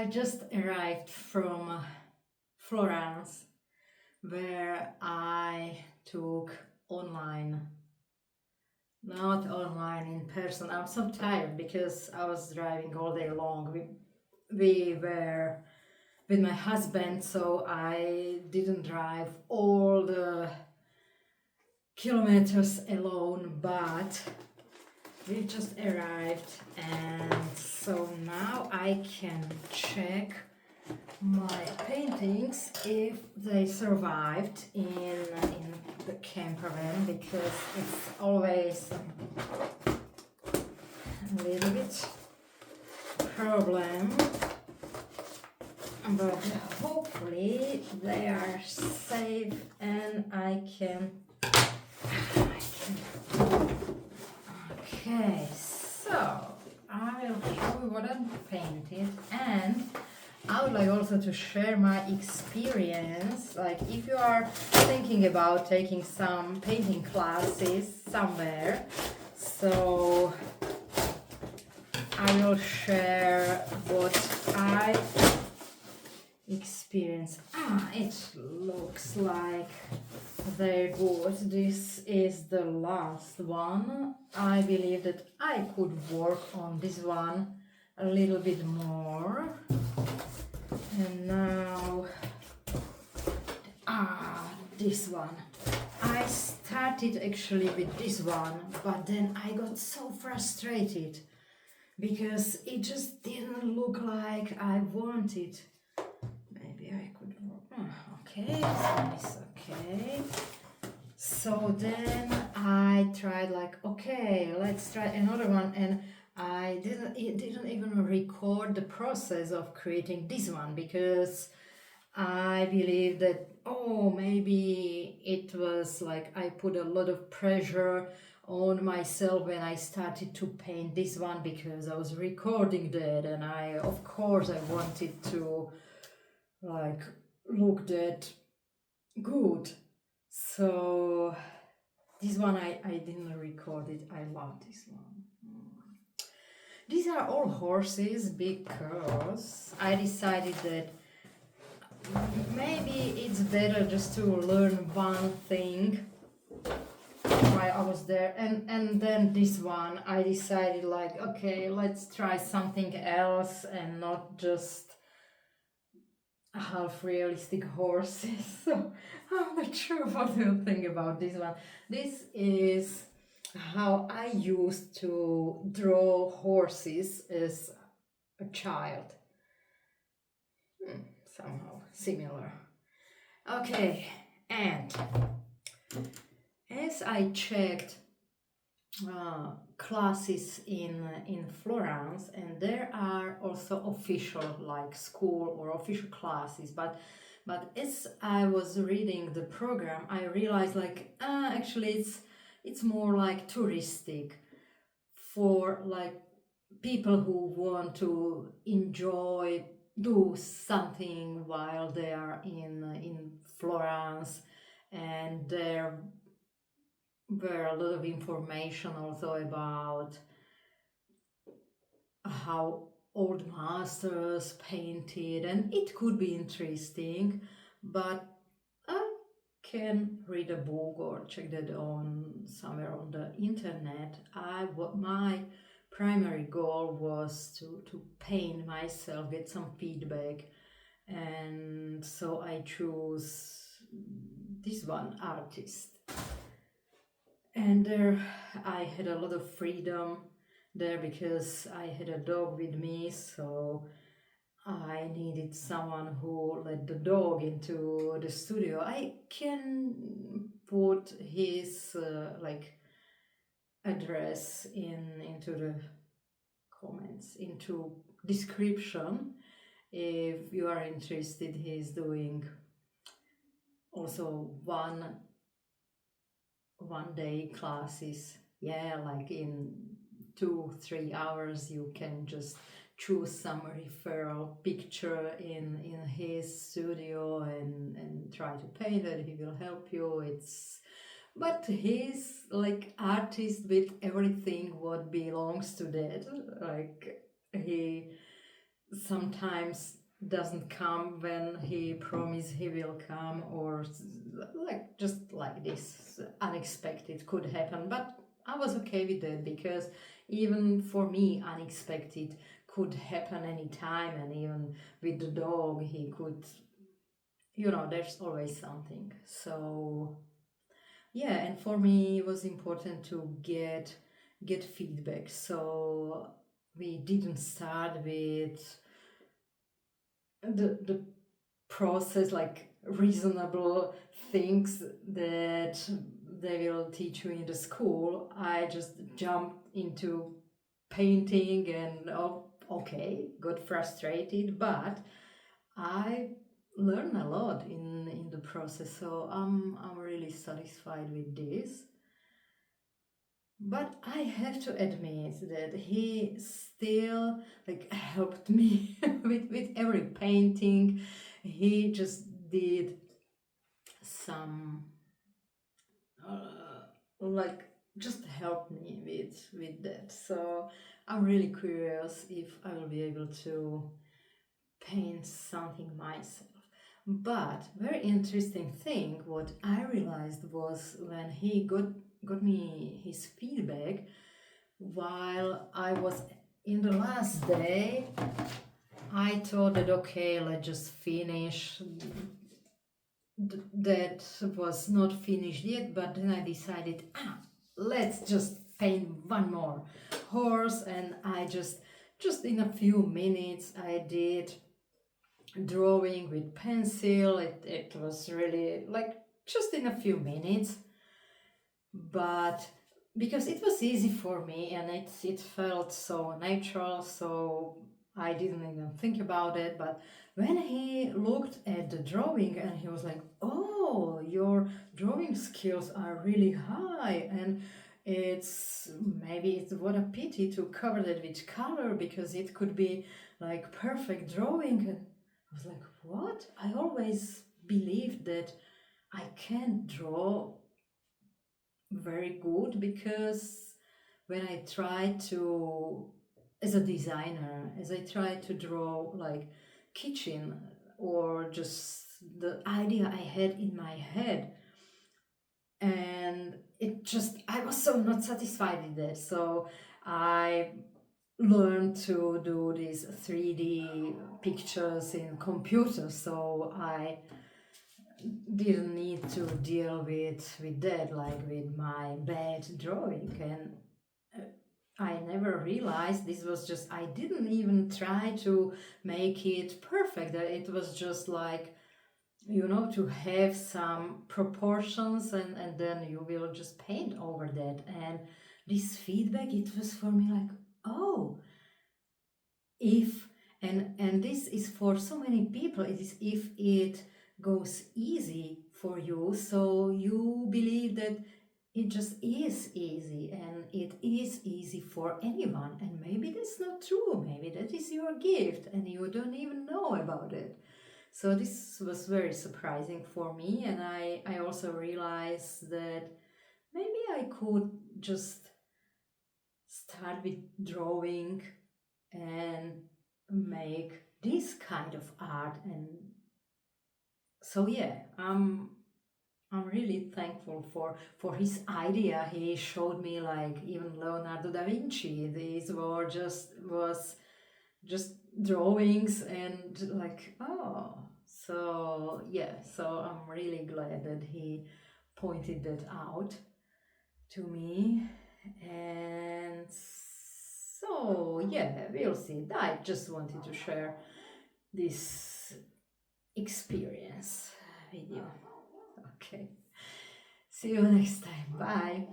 I just arrived from Florence, where I took online, not online, in person. I'm so tired because I was driving all day long. We were with my husband, so I didn't drive all the kilometers alone, but we just arrived, and so now I can check my paintings if they survived in the camper van, because it's always a little bit problem, but hopefully they are safe and I can. Okay, so I will show you what I painted, and I would like also to share my experience. Like, if you are thinking about taking some painting classes somewhere, so I will share what I experienced. It looks like they're good. This is the last one. I believe that I could work on this one a little bit more. And now, this one. I started actually with this one, but then I got so frustrated because it just didn't look like I wanted. Maybe I could work. Okay, this one is okay. So then I tried, like, okay, let's try another one, and it didn't even record the process of creating this one, because I believe that, maybe it was like I put a lot of pressure on myself when I started to paint this one, because I was recording that, and of course I wanted to like look that good. So this one I didn't record it. I love this one. These are all horses because I decided that maybe it's better just to learn one thing while I was there, and then this one I decided, like, okay, let's try something else and not just half realistic horses. So I'm not sure what you think about this one. This is how I used to draw horses as a child. Somehow similar. Okay, and as I checked classes in Florence, and there are also official, like, school or official classes, but as I was reading the program, I realized, like, actually it's more like touristic, for like people who want to enjoy, do something while they are in Florence, and there were a lot of information also about how old masters painted, and it could be interesting, but I can read a book or check that on somewhere on the internet. My primary goal was to paint myself, get some feedback, and so I chose this one artist. And there I had a lot of freedom there because I had a dog with me, so I needed someone who let the dog into the studio. I can put his address into the comments, into description, if you are interested. He's doing also one day classes, like in 2-3 hours you can just choose some referral picture in his studio and try to paint it. He will help you. But he's like artist with everything what belongs to that. Like, he sometimes doesn't come when he promised he will come, or like just like this unexpected could happen. But I was okay with that, because even for me unexpected could happen anytime, and even with the dog he could, there's always something. So yeah, and for me it was important to get feedback. So we didn't start with the process, like reasonable things that they will teach you in the school. I just jumped into painting, and oh, okay, got frustrated, but I learned a lot in the process. So I'm really satisfied with this. But I have to admit that he still like helped me with every painting. He just did some like just help me with that. So I'm really curious if I will be able to paint something myself. But very interesting thing what I realized was when he got me his feedback while I was in the last day. I thought that okay, let's just finish. That was not finished yet, but then I decided, let's just paint one more horse, and I just in a few minutes I did drawing with pencil. It was really like just in a few minutes, but because it was easy for me and it felt so natural, so I didn't even think about it. But when he looked at the drawing and he was like, oh, your drawing skills are really high, and it's what a pity to cover that with color, because it could be like perfect drawing. And I was like, what? I always believed that I can't draw very good, because when I try to, as a designer, as I try to draw like kitchen, or just the idea I had in my head, and I was so not satisfied with that. So I learned to do these 3D pictures in computer, so I didn't need to deal with that, like with my bad drawing. And I never realized this was just, I didn't even try to make it perfect. It was just like, to have some proportions, and then you will just paint over that. And this feedback, it was for me like, oh, if and this is for so many people, it is if it goes easy for you, so you believe that it just is easy, and it is easy for anyone. And maybe that's not true, maybe that is your gift and you don't even know about it. So this was very surprising for me, and I also realized that maybe I could just start with drawing and make this kind of art. And so yeah, I'm really thankful for his idea. He showed me like even Leonardo da Vinci. These were just drawings, and like, oh, so yeah, so I'm really glad that he pointed that out to me. And so yeah, we'll see. I just wanted to share this experience with you. Okay. See you next time. Bye.